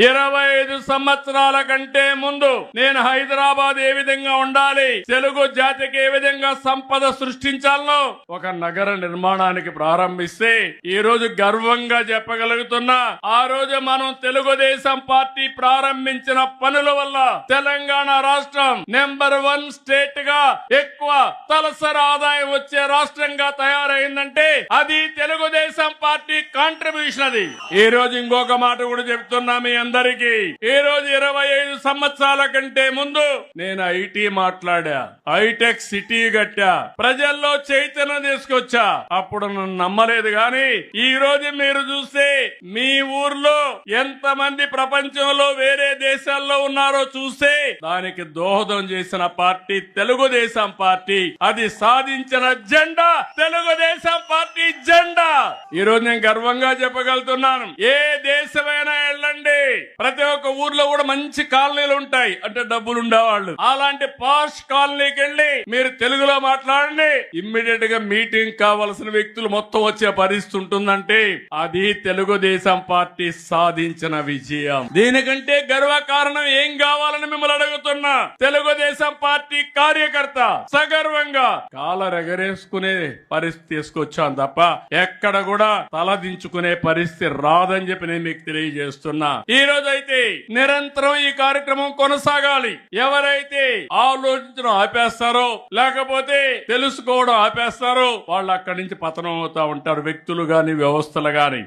25 సంవత్సరాల కంటే ముందు నేను హైదరాబాద్ ఏ విధంగా ఉండాలి, తెలుగు జాతికి ఏ విధంగా సంపద సృష్టించాలనో ఒక నగర నిర్మాణానికి ప్రారంభిస్తే ఈ రోజు గర్వంగా చెప్పగలుగుతున్నా, ఆ రోజు మనం తెలుగుదేశం పార్టీ ప్రారంభించిన పనుల వల్ల తెలంగాణ రాష్ట్రం నెంబర్ 1 స్టేట్ గా ఎక్కువ తలసరి ఆదాయం వచ్చే రాష్ట్రంగా తయారైందంటే అది తెలుగుదేశం పార్టీ కాంట్రిబ్యూషన్. అది ఈ రోజు ఇంకొక మాట కూడా చెప్తున్నా మీ అందరికీ, ఈ రోజు 25 సంవత్సరాల కంటే ముందు నేను ఐటీ మాట్లాడా, హైటెక్ సిటీ కట్టా, ప్రజల్లో చైతన్యం తీసుకొచ్చా. అప్పుడు నన్ను నమ్మలేదు గాని ఈ రోజు మీరు చూస్తే మీ ఊర్లో ఎంత మంది ప్రపంచంలో వేరే దేశాల్లో ఉన్నారో చూస్తే దానికి దోహదం చేసిన పార్టీ తెలుగుదేశం పార్టీ. అది సాధించిన జెండా తెలుగుదేశం పార్టీ జెండా. ఈ రోజు నేను గర్వంగా చెప్పగలుగుతున్నాను, ఏ దేశమైనా వెళ్ళండి ప్రతి ఒక్క ఊర్లో కూడా మంచి కాలనీలు ఉంటాయి, అంటే డబ్బులు ఉండేవాళ్ళు. అలాంటి పాష్ కాలనీకి వెళ్ళి మీరు తెలుగులో మాట్లాడండి, ఇమ్మీడియట్ గా మీటింగ్ కావాల్సిన వ్యక్తులు మొత్తం వచ్చే పరిస్థితి ఉంటుందంటే అది తెలుగుదేశం పార్టీ సాధించిన విజయం. దీనికంటే గర్వ కారణం ఏం కావాలని మిమ్మల్ని అడుగుతున్నా. తెలుగుదేశం పార్టీ కార్యకర్త సగర్వంగా కాలరెగరేసుకునే పరిస్థితి తీసుకొచ్చాను తప్ప ఎక్కడ కూడా తలదించుకునే పరిస్థితి రాదని చెప్పి నేను మీకు తెలియజేస్తున్నా. ఈ రోజు అయితే నిరంతరం ఈ కార్యక్రమం కొనసాగాలి. ఎవరైతే ఆలోచించడం ఆపేస్తారో లేకపోతే తెలుసుకోవడం ఆపేస్తారో వాళ్ళు అక్కడి నుంచి పతనం అవుతా ఉంటారు, వ్యక్తులు గాని వ్యవస్థలు గాని.